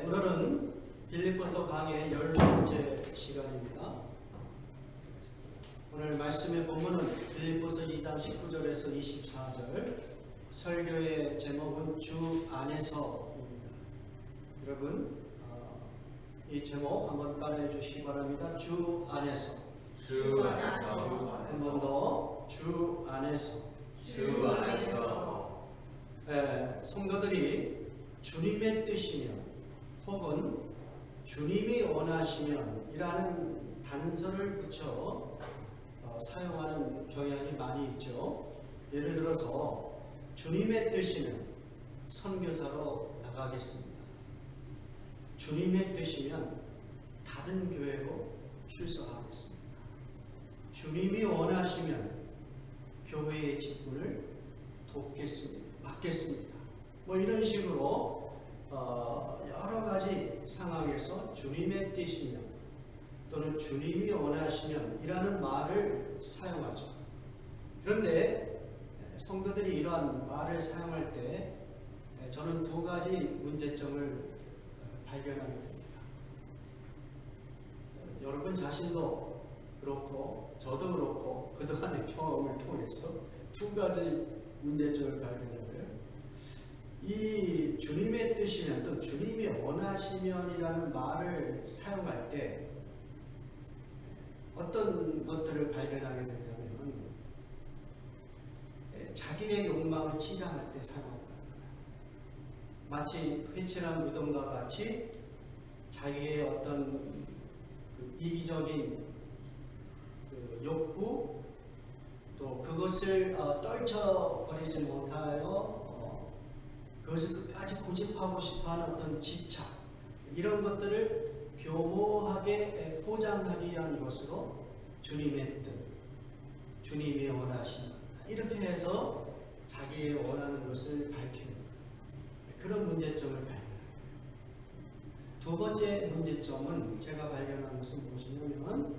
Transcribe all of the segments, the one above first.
오늘은 빌립보서 강의 12번째 시간입니다. 오늘 말씀의 본문은 빌립보서 2장 19절에서 24절, 설교의 제목은 주 안에서입니다. 여러분 이 제목 한번 따라해 주시기 바랍니다. 주 안에서. 주 안에서. 한 번 더. 주 안에서. 주 안에서. 성도들이 주님의 뜻이면 혹은 주님이 원하시면 이라는 단서를 붙여 사용하는 경향이 많이 있죠. 예를 들어서 주님의 뜻이면 선교사로 나가겠습니다. 주님의 뜻이면 다른 교회로 출석하겠습니다. 주님이 원하시면 교회의 직분을 돕겠습니다. 맡겠습니다. 뭐 이런 식으로 여러 가지 상황에서 주님의 뜻이면 또는 주님이 원하시면 이라는 말을 사용하죠. 그런데 성도들이 이러한 말을 사용할 때 저는 두 가지 문제점을 발견하게 됩니다. 여러분 자신도 그렇고 저도 그렇고 그동안의 경험을 통해서 두 가지 문제점을 발견하고요. 이 주님의 뜻이면 또 주님이 원하시면이라는 말을 사용할 때 어떤 것들을 발견하게 되냐면 자기의 욕망을 치장할 때 사용한다. 마치 회칠한 무덤과 같이 자기의 어떤 이기적인 욕구 또 그것을 떨쳐버리지 못하여 그것을 끝까지 고집하고 싶어하는 어떤 집착 이런 것들을 교모하게 포장하기 위한 것으로 주님의 뜻, 주님이 원하시는 이렇게 해서 자기의 원하는 것을 밝히는 그런 문제점을 발견합니다. 두 번째 문제점은 제가 발견한 것은 무엇이냐면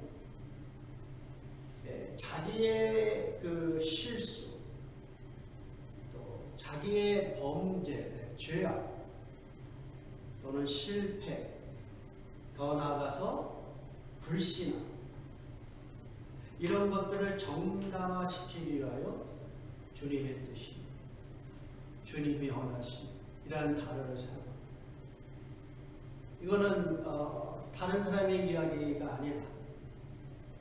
자기의 그 실수 또 자기의 범죄, 죄악 또는 실패 더 나아가서 불신앙 이런 것들을 정당화시키기 위하여 주님의 뜻이 주님이 원하신 이라는 단어를 사용합니다. 이거는 다른 사람의 이야기가 아니라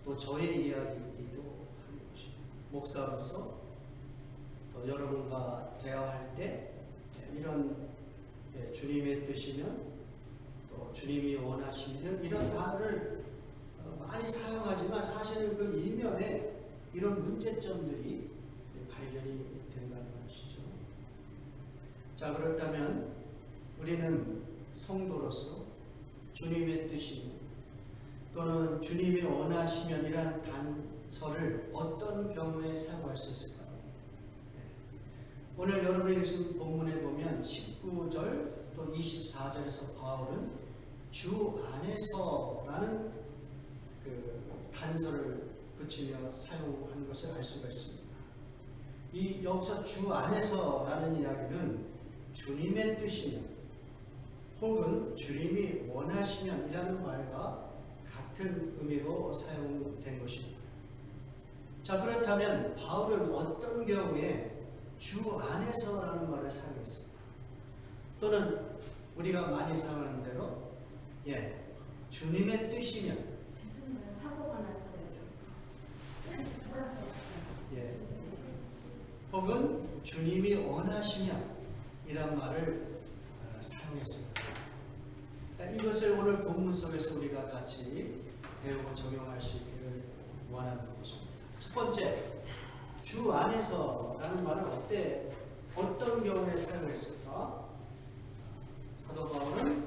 또 저의 이야기이기도 한 것입니다. 목사로서 또 여러분과 대화할 때 이런 주님의 뜻이면 또 주님이 원하시면 이런 단어를 많이 사용하지만 사실은 그 이면에 이런 문제점들이 발견이 된다는 것이죠. 자, 그렇다면 우리는 성도로서 주님의 뜻이면 또는 주님이 원하시면 이라는 단서를 어떤 경우에 사용할 수 있을까요? 오늘 여러분이 읽으신 본문에 보면 19절 또 24절에서 바울은 주 안에서라는 그 단서를 붙이며 사용한 것을 알 수가 있습니다. 이 여기서 주 안에서라는 이야기는 주님의 뜻이면 혹은 주님이 원하시면 이라는 말과 같은 의미로 사용된 것입니다. 자, 그렇다면 바울은 어떤 경우에 주 안에서라는 말을 사용했습니다. 또는 우리가 많이 사용하는 대로 주님의 뜻이면 사고가 났어요. 혹은 주님이 원하시면 이란 말을 사용했습니다. 이것을 오늘 본문 속에서 우리가 같이 배우고 적용할 수 있기를 원하는 것입니다. 첫 번째, 주 안에서라는 말은 어떤 경우에 사용했을까? 사도 바울은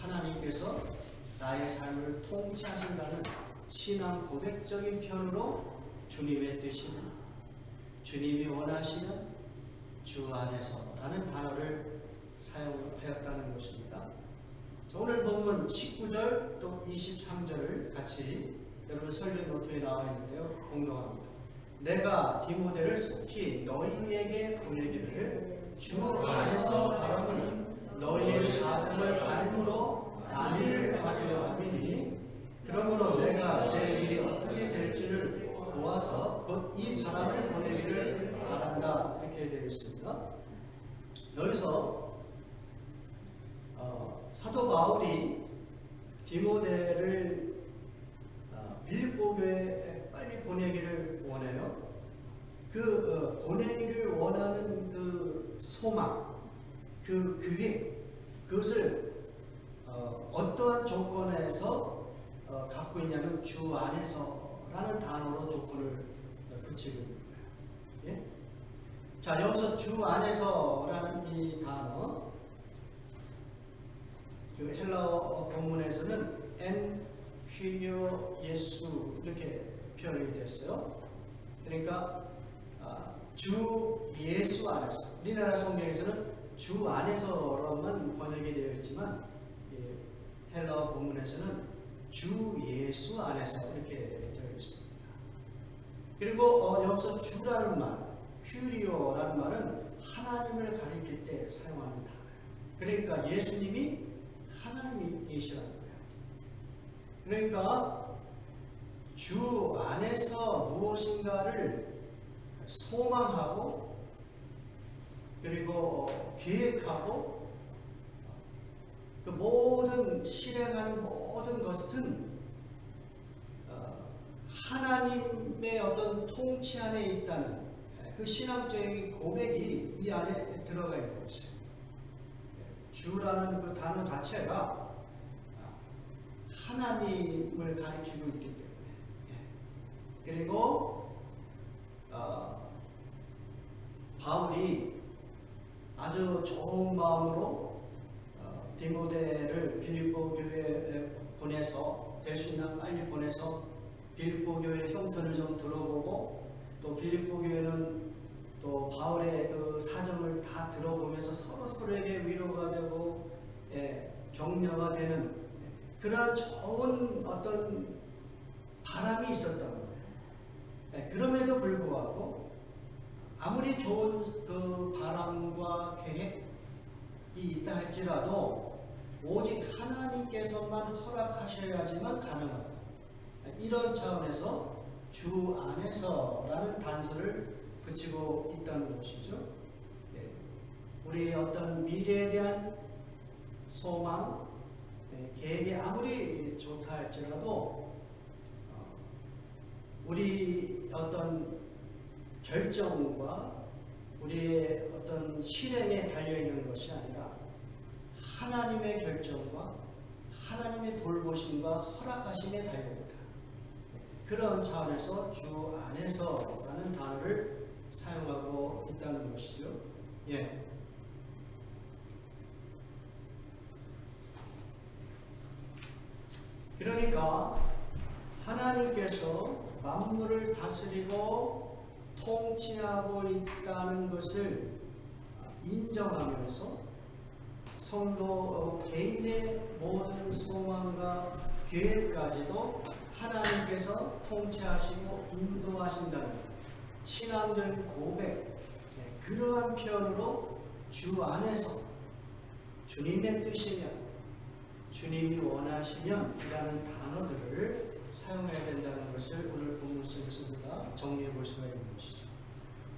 하나님께서 나의 삶을 통치하신다는 신앙 고백적인 표현으로 주님의 뜻이나 주님이 원하시는 주 안에서라는 단어를 사용하였다는 것입니다. 자, 오늘 본문 19절 또 23절을 같이 여러분 설교 노트에 나와 있는데요. 공동합니다. 내가 디모데를 속히 너희에게 보내기를 주 안에서 바라보는 너희의 사정을 아는 여기서 사도 바울이 디모데를 빌립보 교회에 빨리 보내기를 원해요. 그 보내기를 원하는 그 소망, 그 계획, 그것을 어떠한 조건에서 갖고 있냐면 주 안에서라는 단어로 조건을 붙이고 있는 거예요. 예? 자, 여기서 주 안에서라는 이 단어, 그 헬라어 본문에서는 엔 퀴리오 예수 이렇게 표현이 됐어요. 그러니까 주 예수 안에서, 우리나라 성경에서는 주 안에서로만 번역이 되어 있지만 헬라어 본문에서는 주 예수 안에서 이렇게 되어 있습니다. 그리고 여기서 주라는 말, 큐리오라는 말은 하나님을 가리킬 때 사용하는 단어예요. 그러니까 예수님이 하나님이시라는 거예요. 그러니까 주 안에서 무엇인가를 소망하고 그리고 계획하고 그 모든 실행하는 모든 것은 하나님의 어떤 통치 안에 있다는 그 신앙적인 고백이 이 안에 들어가 있는 것이에요. 주라는 그 단어 자체가 하나님을 가리키고 있기 때문에. 그리고 바울이 아주 좋은 마음으로 디모데를 빌립보 교회에 보내서 될 수 있는 빨리 보내서 빌립보 교회 형편을 좀 들어보고 또 빌립보 교회는 또 바울의 그 사정을 다 들어보면서 서로에게 위로가 되고 격려가 되는 그러한 좋은 어떤 바람이 있었던 거예요. 그럼에도 불구하고 아무리 좋은 그 바람과 계획이 있다 할지라도 오직 하나님께서만 허락하셔야지만 가능하다. 이런 차원에서 주 안에서라는 단서를 붙이고 있다는 것이죠. 우리의 어떤 미래에 대한 소망, 계획이 아무리 좋다 할지라도 우리 어떤 결정과 우리의 어떤 실행에 달려있는 것이 아니라 하나님의 결정과 하나님의 돌보심과 허락하심에 달려있다. 그런 차원에서 주 안에서라는 단어를 사용하고 있다는 것이죠. 예. 그러니까 하나님께서 만물을 다스리고 통치하고 있다는 것을 인정하면서 성도 개인의 모든 소망과 계획까지도 하나님께서 통치하시고 인도하신다는 신앙적인 고백, 그러한 표현으로 주 안에서 주님의 뜻이면, 주님이 원하시면 이라는 단어들을 사용해야 된다는 것을 오늘 본문 속에서 우리가 정리해 볼 수가 있는 것이죠.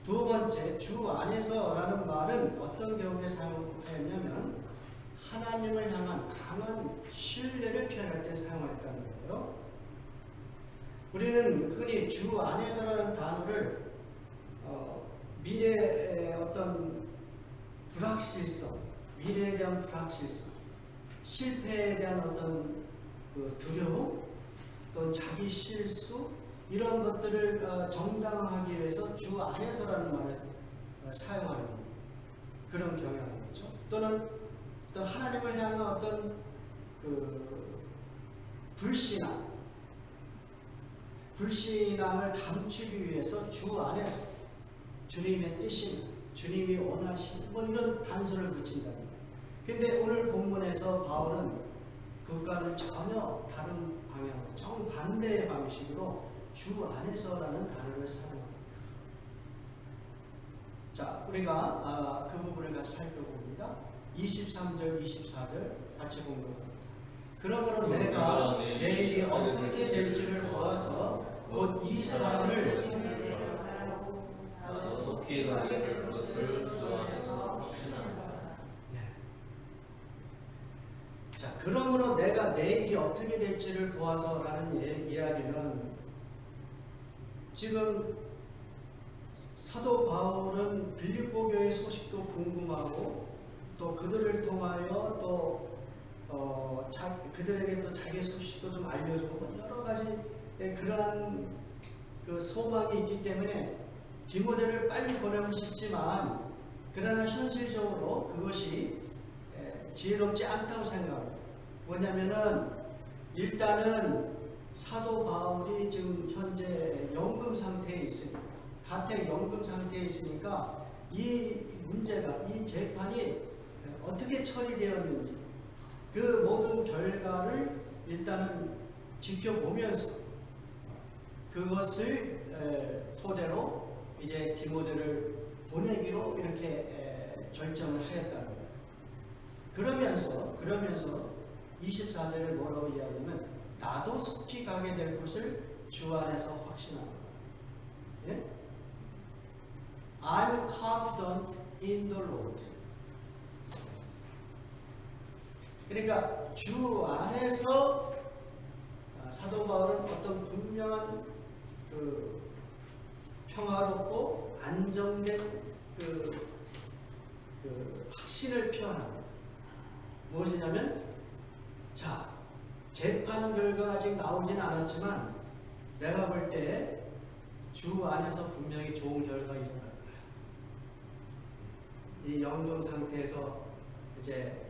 두 번째, 주 안에서라는 말은 어떤 경우에 사용하냐면 하나님을 향한 강한 신뢰를 표현할 때 사용했다는 거예요. 우리는 흔히 주 안에서라는 단어를 미래의 어떤 불확실성, 미래에 대한 불확실성, 실패에 대한 어떤 그 두려움, 또 자기 실수 이런 것들을 정당화하기 위해서 주 안에서라는 말을 사용하는 그런 경향인 거죠. 또는 또 하나님을 향한 어떤 그 불신앙을 감추기 위해서 주 안에서 주님의 뜻이나 주님이 원하시는 뭐 이런 단서를 붙인다는 거예요. 근데 오늘 본문에서 바울은 그것과는 전혀 다른 방향으로 정반대의 방식으로 주 안에서라는 단어를 사용합니다. 자, 우리가 그 부분을 같이 살펴봅니다. 23절, 24절 같이 공부합니다. 그러므로 내가 내일이 어떻게 될지를 보아서 곧 이 사람을 나도 속히 가게 될 것을 주 안에서 확신한다. 자, 그러므로 내가 내일이 어떻게 될지를 보아서라는 이야기는 지금 사도 바울은 빌립보 교회 소식도 궁금하고 또 그들을 통하여 또 그들에게 또 자기의 소식도 좀 알려주고 여러 가지 그러한 그 소망이 있기 때문에 디모데를 빨리 보내고 싶지만 그러나 현실적으로 그것이 지혜롭지 않다고 생각합니다. 뭐냐면은 일단은 사도 바울이 지금 현재 연금 상태에 있으니까 가택 연금 상태에 있으니까 이 문제가 이 재판이 어떻게 처리되었는지 그 모든 결과를 일단은 지켜보면서 그것을 토대로 이제 디모데를 보내기로 이렇게 결정을 하였다는 거예요. 그러면서 24절을 뭐라고 이야기하면 나도 속히 가게 될 것을 주 안에서 확신합니다. 예? I'm confident in the Lord. 그러니까 주 안에서 사도 바울은 어떤 분명한 그 평화롭고 안정된 그 확신을 표현합니다. 무엇이냐면 자, 재판 결과가 아직 나오진 않았지만 내가 볼 때 주 안에서 분명히 좋은 결과가 일어날 거야. 이 연금 상태에서 이제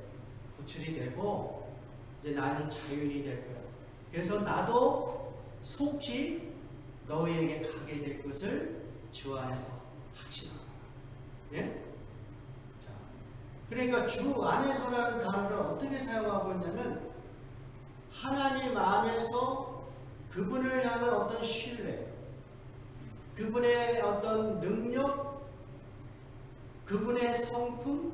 구출이 되고 이제 나는 자유인이 될 거야. 그래서 나도 속히 너희에게 가게 될 것을 주 안에서 확신합니다. 예? 자, 그러니까 주 안에서라는 단어를 어떻게 사용하고 있냐면 하나님 안에서 그분을 향한 어떤 신뢰, 그분의 어떤 능력, 그분의 성품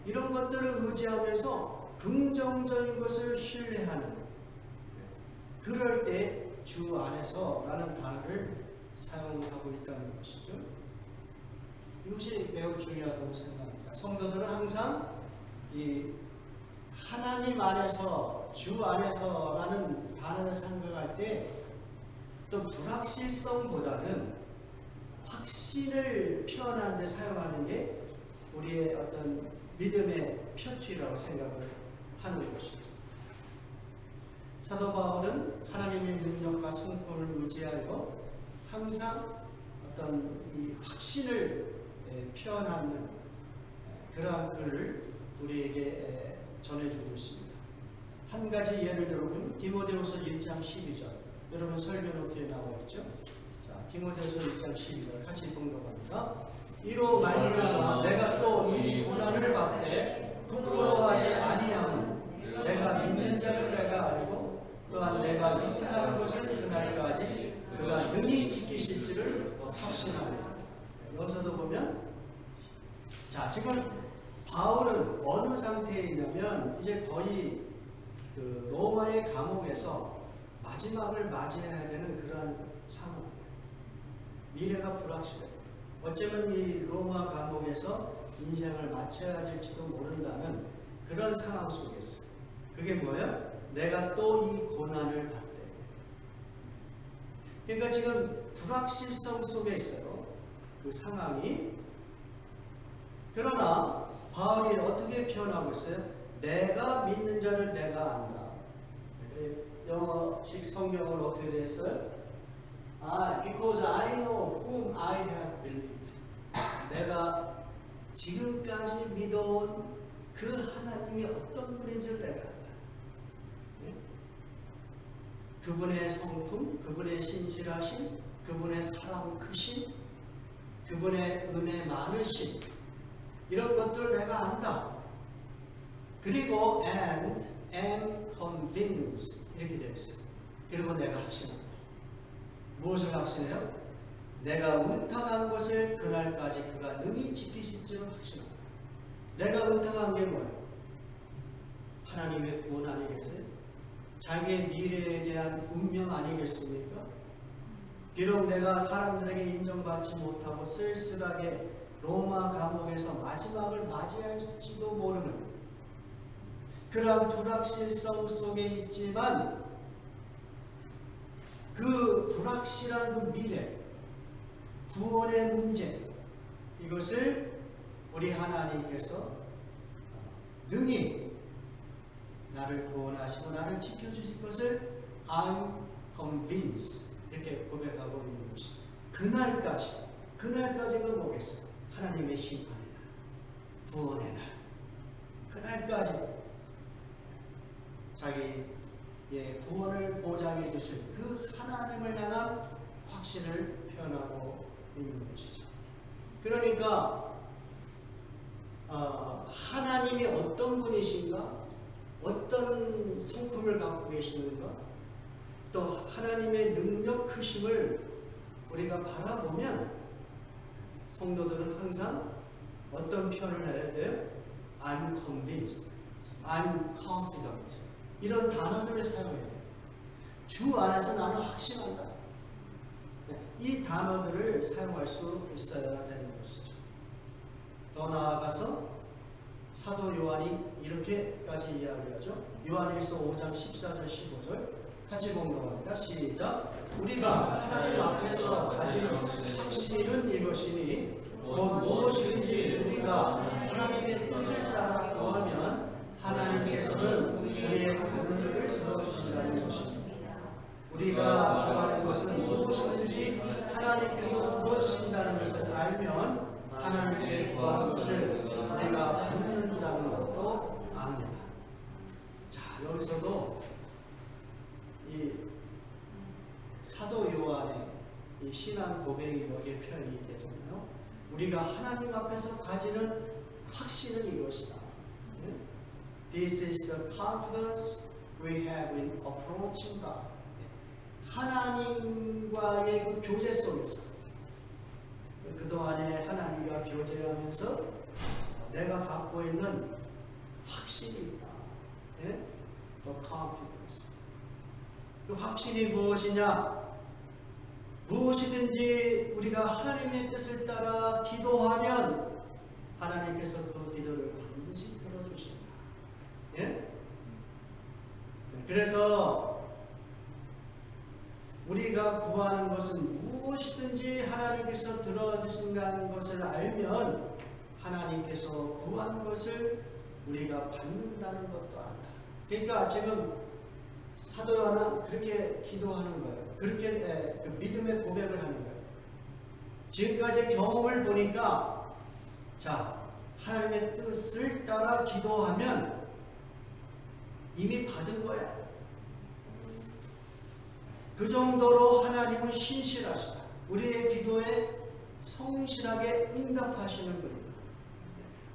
이런 것들을 의지하면서 긍정적인 것을 신뢰하는, 그럴 때 주 안에서라는 단어를 사용하고 있다는 것이죠. 이것이 매우 중요하다고 생각합니다. 성도들은 항상 이 하나님 안에서, 주 안에서라는 단어를 생각할 때 또 불확실성보다는 확신을 표현하는 데 사용하는 게 우리의 어떤 믿음의 표출이라고 생각을 하는 것이죠. 사도 바울은 하나님의 능력과 성품을 의지하여 항상 어떤 이 확신을 표현하는 그러한 글을 우리에게 전해주고 있습니다. 한 가지 예를 들어보면 디모데후서 1장 12절, 여러분 설교노트에 나와 있죠? 자, 디모데후서 1장 12절 같이 봉독합니다. 이로 말미암아 내가 또 이 고난을 받되 부끄러워하지 아니함은 내가 믿는 자를 내가 알고 또한 내가 위탁한 것을 그날까지 그가 능히 지키실 줄을 확신합니다. 여기서도 보면 자, 지금 바울은 어느 상태에 있냐면 이제 거의 그 로마의 감옥에서 마지막을 맞이해야 되는 그러한 상황이에요. 미래가 불확실해요. 어쩌면 이 로마 감옥에서 인생을 마쳐야 될지도 모른다는 그런 상황 속에 있어요. 그게 뭐야? 내가 또 이 고난을 받대. 그러니까 지금 불확실성 속에 있어요. 그 상황이. 그러나 바울이 어떻게 표현하고 있어요? 내가 믿는 자를 내가 안다. 영어식 성경을 어떻게 됐어요? Because I know whom I have believed. 내가 지금까지 믿어온 그 하나님이 어떤 분인지를 내가 안다. 그분의 성품, 그분의 신실하심, 그분의 사랑 크심, 그분의 은혜 많으심, 이런 것들을 내가 안다. 그리고 and am convinced 이렇게 되어 있어요. 그리고 내가 확신한다. 무엇을 확신해요? 내가 의탁한 것을 그날까지 그가 능히 지키실 줄을 확신한다. 내가 의탁한 게 뭐예요? 하나님의 구원 아니겠어요? 자기의 미래에 대한 운명 아니겠습니까? 비록 내가 사람들에게 인정받지 못하고 쓸쓸하게 로마 감옥에서 마지막을 맞이할지도 모르는 그러한 불확실성 속에 있지만 그 불확실한 그 미래, 구원의 문제, 이것을 우리 하나님께서 능히 나를 구원하시고 나를 지켜주실 것을 I'm convinced 이렇게 고백하고 있는 것입니다. 그날까지가 뭐겠어요? 하나님의 심판의 날, 구원의 날. 그날까지 자기의 구원을 보장해 주실 그 하나님을 향한 확신을 표현하고 있는 것이죠. 그러니까 하나님이 어떤 분이신가, 어떤 성품을 갖고 계시는가, 또 하나님의 능력 크심을 우리가 바라보면 성도들은 항상 어떤 표현을 해야 돼요? I'm convinced, I'm confident 이런 단어들을 사용해야 돼요. 주 안에서 나는 확신한다. 이 단어들을 사용할 수 있어야 되는 것이죠. 더 나아가서 사도 요한이 이렇게까지 이야기하죠. 요한일서 5장 14절 15절 같이 공동합니다. 시작. 우리가 하나님 앞에서 가진 확신은 이것이니 곧 무엇이든지 우리가 하나님의 뜻을 따라 구하면 하나님께서는 우리의 간구를 들어주신다는 것입니다. 우리가 구하는 것은 무엇이든지 하나님께서 들어주신다는 것을 알면 하나님께 구하는 것을 우리가 받는다는 것도 압니다. 자, 여기서도 이 사도 요한의 이 신앙 고백이 여기에 표현이 되잖아요. 우리가 하나님 앞에서 가지는 확신은 이것이다. This is the confidence we have in approaching God. 하나님과의 그 교제 속에서 그동안에 하나님과 교제하면서 내가 갖고 있는 확신이 있다. The confidence. 그 확신이 무엇이냐? 무엇이든지 우리가 하나님의 뜻을 따라 기도하면 하나님께서 그 기도를 반드시 들어주신다. 예? 그래서 우리가 구하는 것은 무엇이든지 하나님께서 들어주신다는 것을 알면 하나님께서 구한 것을 우리가 받는다는 것도 안다. 그러니까 지금 사도 요한은 그렇게 기도하는 거예요. 그렇게 그 믿음의 고백을 하는 거예요. 지금까지 경험을 보니까 자, 하나님의 뜻을 따라 기도하면 이미 받은 거야. 그 정도로 하나님은 신실하시다. 우리의 기도에 성실하게 응답하시는 분이다.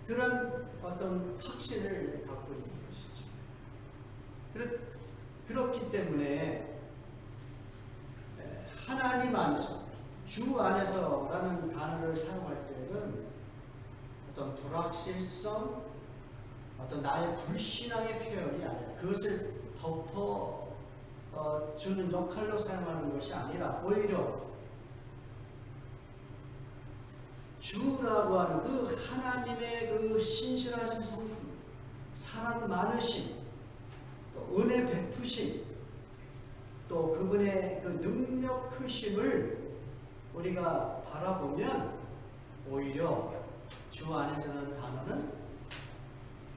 그런 어떤 확신을 갖고 있는 것이죠. 그렇기 때문에 하나님 안에서, 주 안에서라는 단어를 사용할 때는 어떤 불확실성, 어떤 나의 불신앙의 표현이 아니라 그것을 주는 역할로 사용하는 것이 아니라 오히려 주라고 하는 그 하나님의 그 신실하신 성품, 사랑 많으심, 또 은혜 베푸심, 또 그분의 그 능력 크심을 우리가 바라보면 오히려 주 안에서는 단어는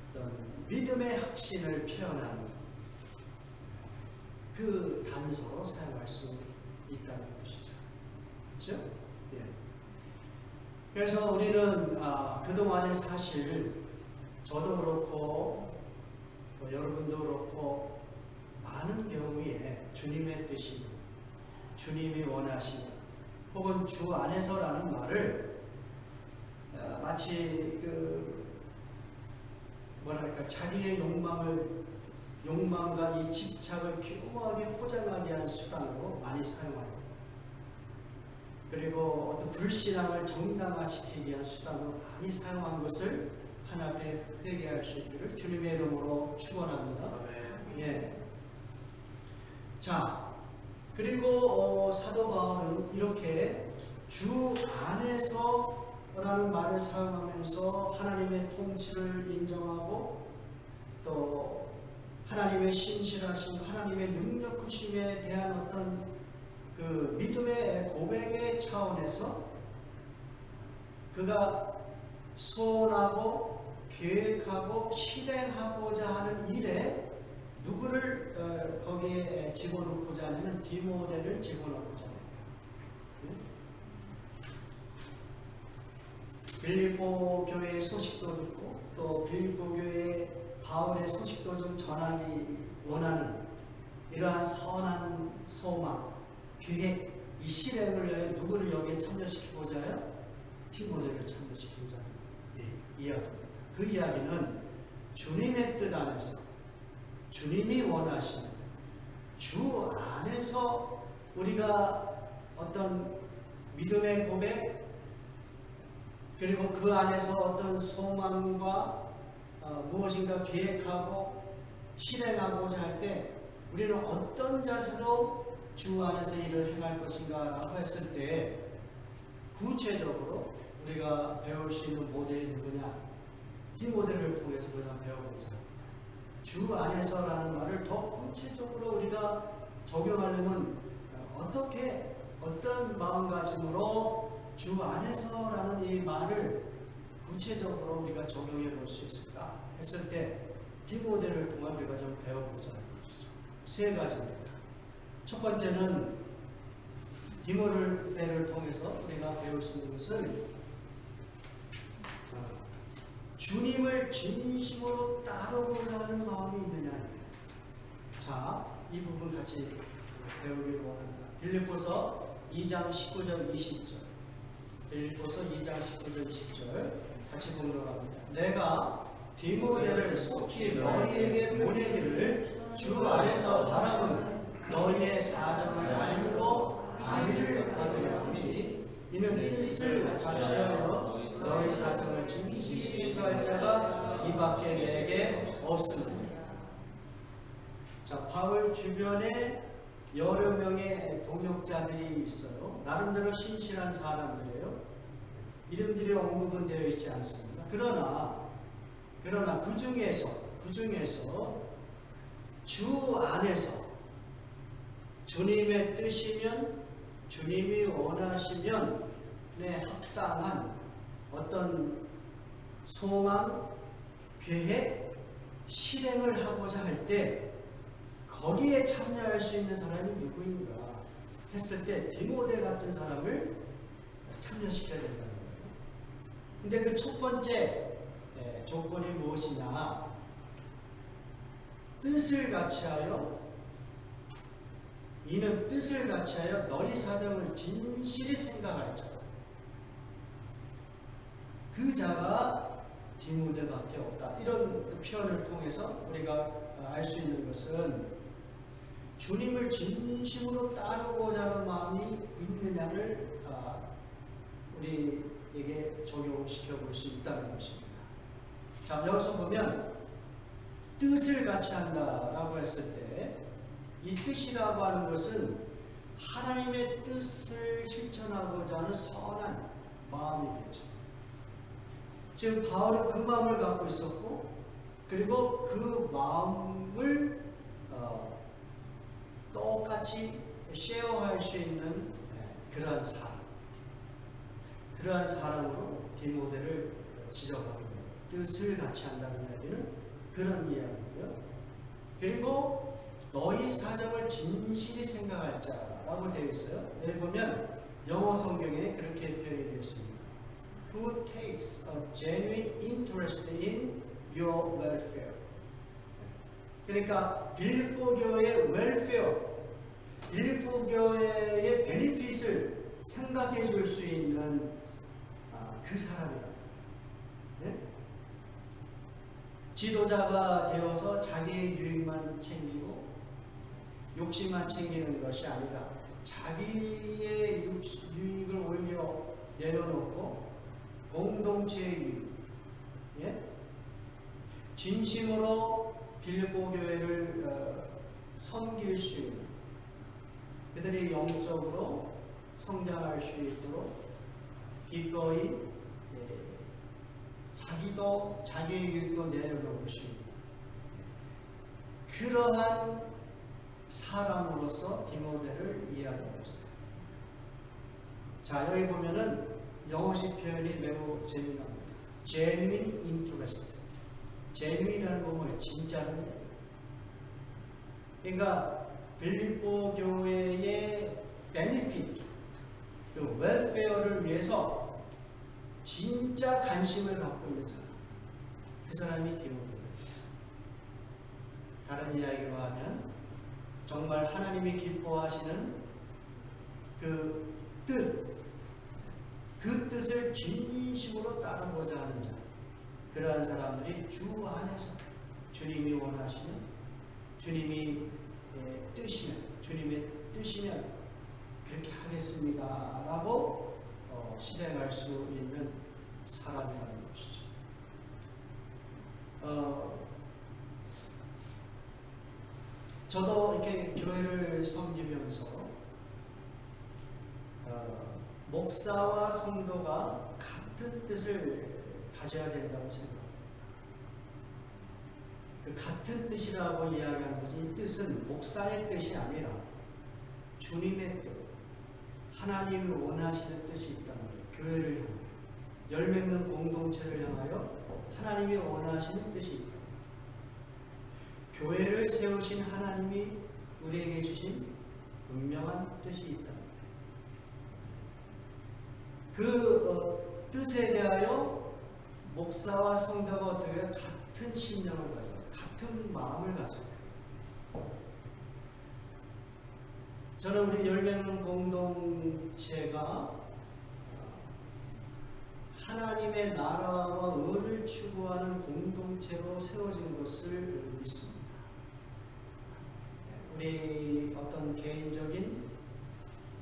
어떤 믿음의 확신을 표현하는 그 단서로 사용할 수 있다는 것이죠. 그렇죠? 예. 그래서 우리는 그동안의 사실, 저도 그렇고 또 여러분도 그렇고 많은 경우에 주님의 뜻이, 주님이 원하시는, 혹은 주 안에서라는 말을 마치 자기의 욕망과 이 집착을 교묘하게 포장하게 한 수단으로 많이 사용합니다. 그리고 어떤 불신앙을 정당화시키기 위한 수단으로 많이 사용한 것을 하나님께 회개할 수 있기를 주님의 이름으로 축원합니다. 예. 자, 그리고 사도 바울은 이렇게 주 안에서라는 말을 사용하면서 하나님의 통치를 인정하고 또 하나님의 신실하심, 하나님의 능력하심에 대한 어떤 그 믿음의 고백의 차원에서 그가 소원하고 계획하고 실행하고자 하는 일에 누구를 거기에 집어넣고자 하냐면 디모데를 집어넣고자 합니다. 빌립보 교회의 소식도 듣고 또 빌립보 교회의 바울의 소식도 좀 전하기 원하는 이러한 선한 소망, 계획, 이 실행을 위해 누구를 여기에 참여시키고자 해요? 디모데를 참여시키고자 하는 이야기입니다. 그 이야기는 주님의 뜻 안에서 주님이 원하시는 주 안에서 우리가 어떤 믿음의 고백 그리고 그 안에서 어떤 소망과 무엇인가 계획하고 실행하고자 할 때 우리는 어떤 자세로 주 안에서 일을 행할 것인가 라고 했을 때 구체적으로 우리가 배울 수 있는 모델이 누구냐? 디모데를 통해서 우리가 배워보자. 주 안에서라는 말을 더 구체적으로 우리가 적용하려면 어떻게 어떤 마음가짐으로 주 안에서라는 이 말을 구체적으로 우리가 적용해 볼 수 있을까 했을 때 디모데를 통해 우리가 좀 배워보자는 것이죠. 세 가지입니다. 첫 번째는 디모데를 통해서 우리가 배울 수 있는 것은 주님을 진심으로 따르고자 하는 마음이 있느냐. 자, 이 부분 같이 배우기를 원합니다. 빌립보서 2장 19절 20절. 빌립보서 2장 19절 20절 같이 보도록 합니다. 내가 디모데를 속히 너희에게 보내기를 주 안에서 바라는 너희의 사정을 알므로 안위를 받으려니 이는 뜻을 같이하여 너희 사정을 진실히 생각할 자가 이 밖에 내게 없습니다. 자, 바울 주변에 여러 명의 동역자들이 있어요. 나름대로 신실한 사람들이에요. 이름들이 언급은 되어 있지 않습니다. 그러나 그 중에서 주 안에서 주님의 뜻이면 주님이 원하시면 합당한 어떤 소망, 계획, 실행을 하고자 할 때 거기에 참여할 수 있는 사람이 누구인가 했을 때 디모데 같은 사람을 참여시켜야 된다는 거예요. 근데 그 첫 번째 조건이 무엇이냐? 뜻을 같이하여 이는 뜻을 같이하여 너희 사정을 진실히 생각할 자. 그 자가 디모데밖에 없다. 이런 표현을 통해서 우리가 알 수 있는 것은 주님을 진심으로 따르고자 하는 마음이 있느냐를 우리에게 적용시켜 볼 수 있다는 것입니다. 자, 여기서 보면 뜻을 같이 한다라고 했을 때 이 뜻이라고 하는 것은 하나님의 뜻을 실천하고자 하는 선한 마음이겠죠. 지금 바울은 그 마음을 갖고 있었고 그리고 그 마음을 똑같이 쉐어할 수 있는 그러한 사람으로 디모데를 지적하고 있는 뜻을 같이 한다는 이야기는 그런 이야기고요. 그리고 너희 사정을 진실히 생각할 자라고 되어 있어요. 여기 보면 영어 성경에 그렇게 표현이 되어 있습니다. Who takes a genuine interest in your welfare. 그러니까 빌립보 교회의 welfare, 빌립보 교회의 베니핏을 생각해 줄 수 있는 그 사람이다. 네? 지도자가 되어서 자기의 유익만 챙기고 욕심만 챙기는 것이 아니라 자기의 유익을 오히려 내려놓고 공동체의 유익, 진심으로 빌립보 교회를 섬길 수 있는 그들이 영적으로 성장할 수 있도록 기꺼이 자기의 유익도 내려놓을 수 있는 그러한 사람으로서 디모데를 이야기하고 있어요. 자, 여기 보면은 영어식 표현이 매우 재미납니다. genuine interest. genuine이라는 건 뭐예요? 진짜는 얘기예요. 그러니까 빌립보 교회의 베네핏, 그 웰페어를 위해서 진짜 관심을 갖고 있는 사람, 그 사람이 디모데예요. 다른 이야기로 하면 정말 하나님이 기뻐하시는 그 뜻, 그 뜻을 진심으로 따르고자 하는 자, 그러한 사람들이 주 안에서 주님이 원하시는, 주님이 주님의 뜻이면 그렇게 하겠습니다 라고 실행할 수 있는 사람이라는 것이죠. 저도 이렇게 교회를 섬기면서 목사와 성도가 같은 뜻을 가져야 된다고 생각합니다. 그 같은 뜻이라고 이야기하는 것이, 이 뜻은 목사의 뜻이 아니라 주님의 뜻, 하나님이 원하시는 뜻이 있단 말이에요. 교회를 향하여, 열매맺는 공동체를 향하여 하나님이 원하시는 뜻이 있다. 교회를 세우신 하나님이 우리에게 주신 분명한 뜻이 있다. 그 뜻에 대하여 목사와 성도가 어떻게 같은 신념을 가져요. 같은 마음을 가져요. 저는 우리 열매맺는 공동체가 하나님의 나라와 의를 추구하는 공동체로 세워진 것을 믿습니다. 우리 어떤 개인적인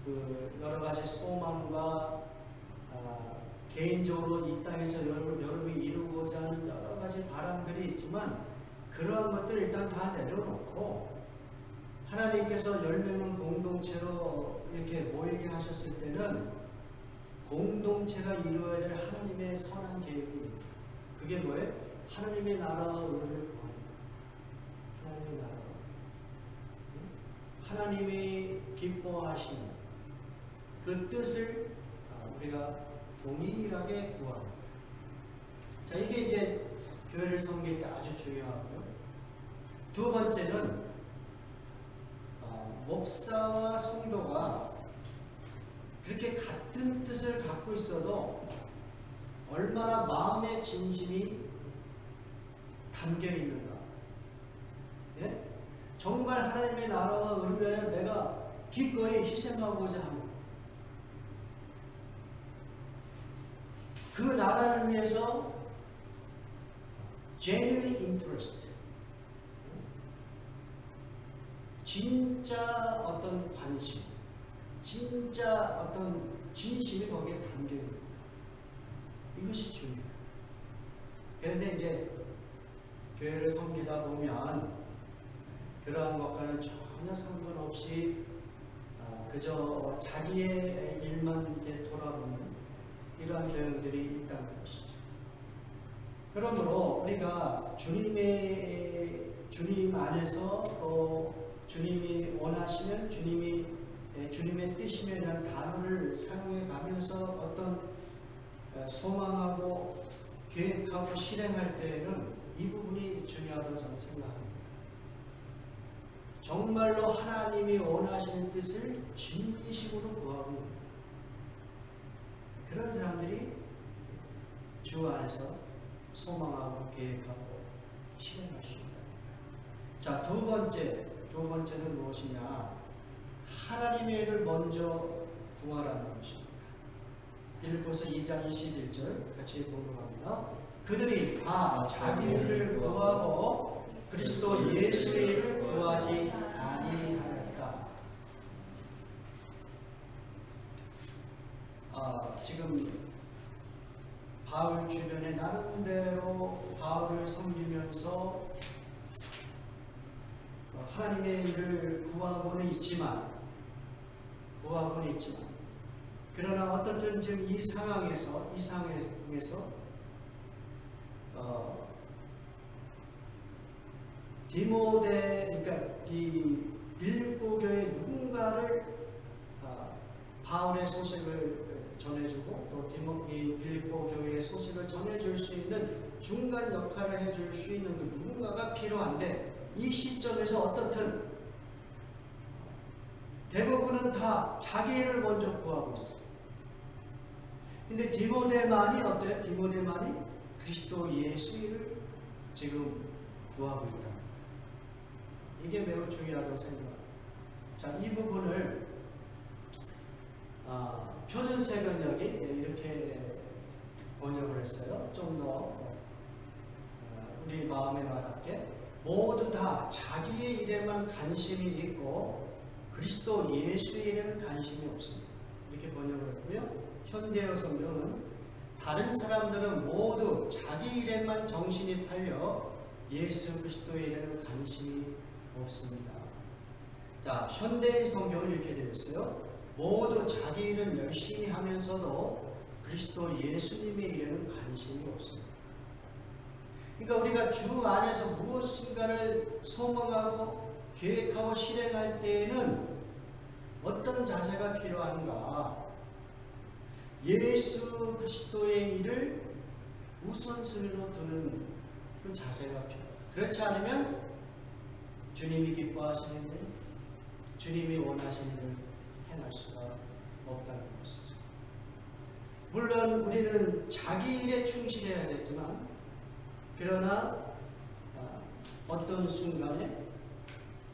그 여러 가지 소망과 개인적으로 이 땅에서 여러분이 이루고자 하는 여러 가지 바람들이 있지만, 그러한 것들을 일단 다 내려놓고 하나님께서 열매맺는 공동체로 이렇게 모이게 하셨을 때는 공동체가 이루어야 될 하나님의 선한 계획입니다. 그게 뭐예요? 하나님의 나라와 의를 구하는 거예요. 하나님의 나라와, 하나님이 기뻐하시는 그 뜻을 우리가 동일하게 구하는 거예요. 자, 이게 이제 교회를 섬길 때 아주 중요하고요. 두 번째는 목사와 성도가 그렇게 같은 뜻을 갖고 있어도 얼마나 마음의 진심이 담겨 있는가. 예? 정말 하나님의 나라와 의를 위하여 내가 기꺼이 희생하고자 합니다. 그 나라를 위해서 genuine interest, 진짜 어떤 관심, 진짜 어떤 진심이 거기에 담겨 있는 거예요. 이것이 중요해요. 그런데 이제 교회를 섬기다 보면 그러한 것과는 전혀 상관없이 그저 자기의 일만 이제 돌아보는 이러한 경향들이 있다는 것이죠. 그러므로 우리가 주님 안에서 또 주님이 원하시는 주님의 뜻이라는 단어를 사용해 가면서 어떤 소망하고 계획하고 실행할 때에는 이 부분이 중요하다고 저는 생각합니다. 정말로 하나님이 원하시는 뜻을 진심으로 구하고 있는 그런 사람들이 주 안에서 소망하고 계획하고 실행할 수 있다. 자, 두 번째는 무엇이냐? 하나님의 일을 먼저 구하라는 것입니다. 빌립보서 2장 21절 같이 보도록 합니다. 그들이 다 자기 일을 구하고 그리스도 예수의 일을 구하지 아니하였다. 지금 바울 주변에 나름대로 바울을 섬기면서 하나님의 일을 구하고는 있지만 그러나 어떻든 지금 이 상황에서 디모데, 그러니까 이 빌립보 교회 누군가를 바울의 소식을 전해주고 또 이 빌립보 교회의 소식을 전해줄 수 있는 중간 역할을 해줄 수 있는 그 누군가가 필요한데, 이 시점에서 어떻든 대부분은 다 자기 일을 먼저 구하고 있어요. 근데 디모데만이 어때요? 디모데만이 그리스도 예수 일을 지금 구하고 있다. 이게 매우 중요하다고 생각합니다. 자, 이 부분을 표준세번역이 이렇게 번역을 했어요. 좀 더 우리 마음에 와닿게, 모두 다 자기의 일에만 관심이 있고 그리스도 예수 일에는 관심이 없습니다. 이렇게 번역을 했고요. 현대어 성경은 다른 사람들은 모두 자기 일에만 정신이 팔려 예수 그리스도의 일에는 관심이 없습니다. 자, 현대의 성경은 이렇게 되어 있어요. 모두 자기 일은 열심히 하면서도 그리스도 예수님의 일에는 관심이 없습니다. 그러니까 우리가 주 안에서 무엇인가를 소망하고 계획하고 실행할 때에는 어떤 자세가 필요한가? 예수 그리스도의 일을 우선순위로 두는 그 자세가 필요합니다. 그렇지 않으면 주님이 기뻐하시는 일, 주님이 원하시는 일을 행할 수가 없다는 것이죠. 물론 우리는 자기 일에 충실해야겠지만, 그러나 어떤 순간에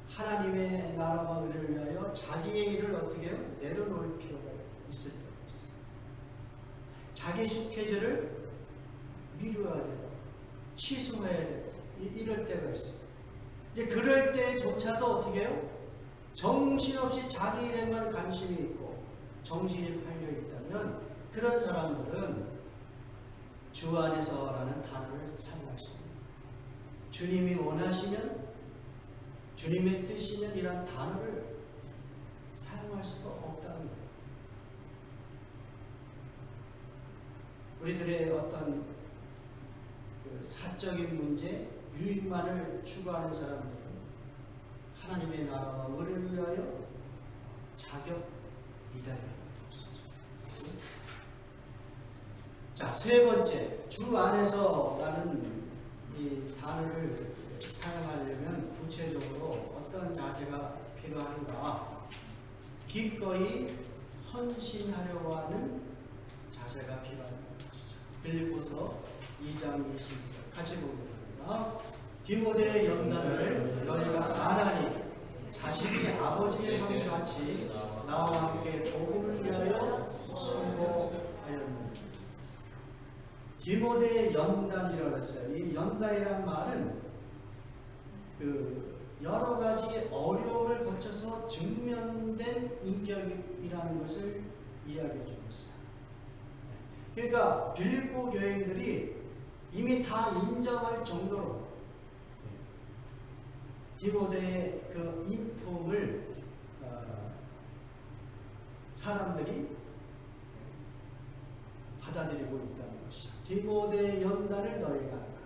하나님의 나라와 의를 위하여 자기의 일을 어떻게 해요? 내려놓을 필요가 있을 때가 있어요. 자기 스케줄을 미루어야 되고 취소해야 되고 이럴 때가 있어요. 이제 그럴 때조차도 어떻게 해요? 정신없이 자기 일에만 관심이 있고 정신이 팔려 있다면 그런 사람들은 주 안에서라는 단어를 사용할 수 있습니다. 주님이 원하시면, 주님의 뜻이면 이란 단어를 사용할 수가 없다는 거예요. 우리들의 어떤 그 사적인 문제, 유익만을 추구하는 사람들은 하나님의 나라와 의를 위하여 자격이다. 자, 세 번째, 주 안에서라는 이 단어를 사용하려면 구체적으로 어떤 자세가 필요한가? 기꺼이 헌신하려고 하는 자세가 필요한 것이죠. 빌립보서 2장 20절 같이 보겠습니다. 디모데의 연단을 너희가 안하니 자식이 아버지의 함같이 나와 함께 복음을 위하여 수고하였느니라. 디모데의 연단이라고 했어요. 이 연단이란 말은 그 여러 가지 어려움을 거쳐서 증명된 인격이라는 것을 이야기해 주고 있어요. 그러니까 빌립보 교인들이 이미 다 인정할 정도로 디모데의 그 인품을 사람들이 받아들이고 있다는 것이죠. 디모데의 연단을 너희가 한다.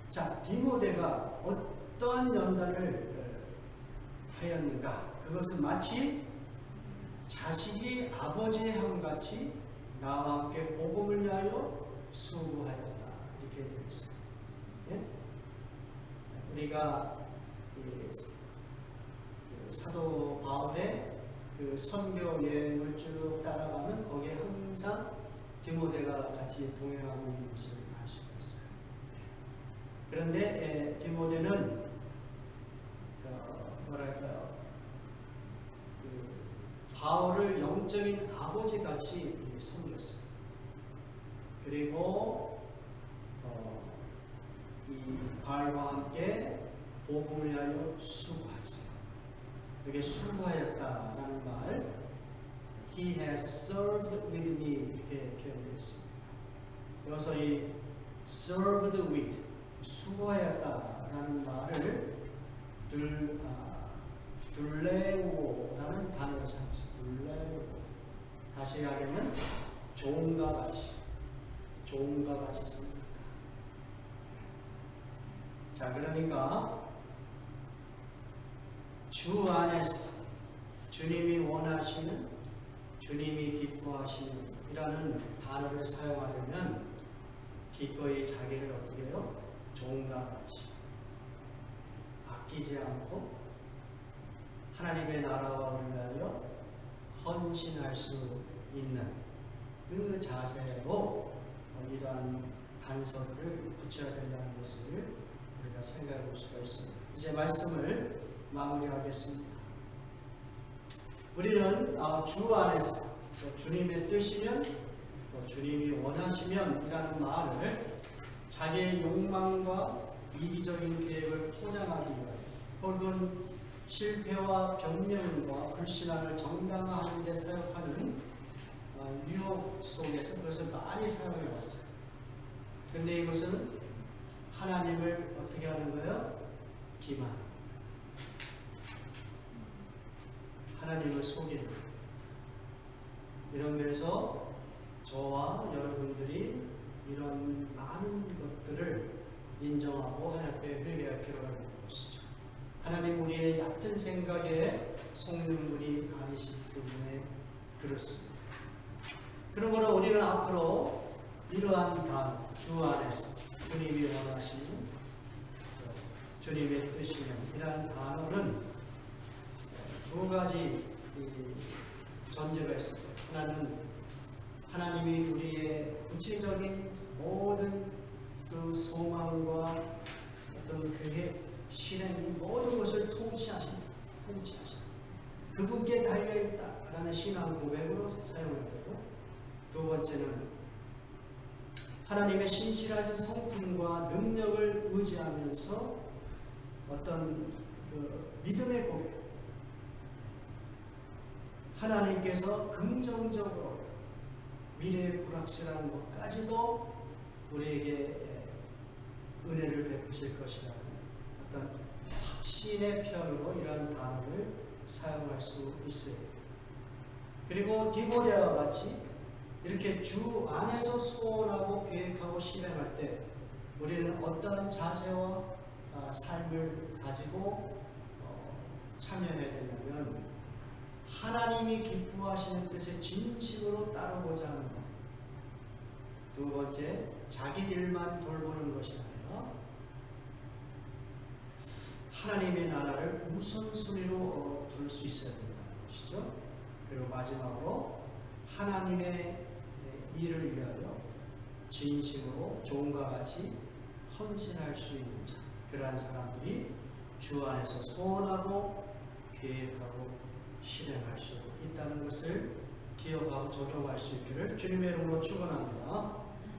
자, 디모데가 어떠한 연단을 하였는가? 그것은 마치 자식이 아버지의 함같이 나와 함께 복음을 위하여 수고하였다. 이렇게 되어 있습니다. 예? 우리가 사도 바울의 그 선교 여행을 쭉 따라가면 거기에 항상 디모데가 같이 동행하는 것을 알 수가 있어요. 그런데 디모데는 뭐랄까요, 바울을 영적인 아버지 같이 섬겼어요. 그리고 이 바울과 함께 복음을 위하여 수고했어요. 이게 수고하였다라는 말, He has served with me 이렇게 표현되어 있습니다. 그래서 이 served with, 수고하였다라는 말을 둘레오라는 단어를 사용했어요. 둘레오. 다시 하려면 종과 같이 씁니다. 자, 그러니까 주 안에서 주님이 원하시는, 주님이 기뻐하시는 이라는 단어를 사용하려면 기꺼이 자기를 어떻게 해요? 종과 같이 아끼지 않고 하나님의 나라와 위하여 헌신할 수 있는 그 자세로 이러한 단서를 붙여야 된다는 것을 우리가 생각해 볼 수가 있습니다. 이제 말씀을 마무리하겠습니다. 우리는 주 안에서 주님의 뜻이면 주님이 원하시면 이라는 말을 자기의 욕망과 이기적인 계획을 포장하기 위하여 혹은 실패와 변명과 불신앙을 정당화하는 데 사용하는 유혹 속에서 그것을 많이 사용해 왔어요. 그런데 이것은 하나님을 어떻게 하는 거예요? 기만. 하나님을 속이는. 이런 면에서 저와 여러분들이 이런 많은 것들을 인정하고 하나님 앞에 회개할 필요가 있는 것이죠. 하나님 우리의 얕은 생각에 속는 분이 아니시기 때문에 그렇습니다. 그러므로 우리는 앞으로 이러한 단어, 주 안에서 주님이 원하시는 주님의 뜻이면 이러한 단어는 두 가지 전제가 있습니다. 하나는 하나님이 우리의 구체적인 모든 그 소망과 어떤 계획, 실행 모든 것을 통치하신다. 그분께 달려있다라는 신앙 고백으로 사용을 되고, 두 번째는 하나님의 신실하신 성품과 능력을 의지하면서 어떤 그 믿음의 고백, 하나님께서 긍정적으로 미래의 불확실한 것까지도 우리에게 은혜를 베푸실 것이라는 어떤 확신의 편으로 이러한 단어를 사용할 수 있어요. 그리고 디모데와 같이 이렇게 주 안에서 소원하고 계획하고 실행할 때 우리는 어떤 자세와 삶을 가지고 참여해야 되냐면 하나님이 기뻐하시는 뜻에 진심으로 따르고자 하는 것. 두 번째, 자기 일만 돌보는 것이 아니라 하나님의 나라를 우선순위로 둘 수 있어야 된다는 것이죠. 그리고 마지막으로 하나님의 일을 위하여 진심으로 종과 같이 헌신할 수 있는 자, 그러한 사람들이 주 안에서 소원하고 계획하고 실행할 수 있다는 것을 기억하고 적용할 수 있기를 주님의 이름으로 축원합니다.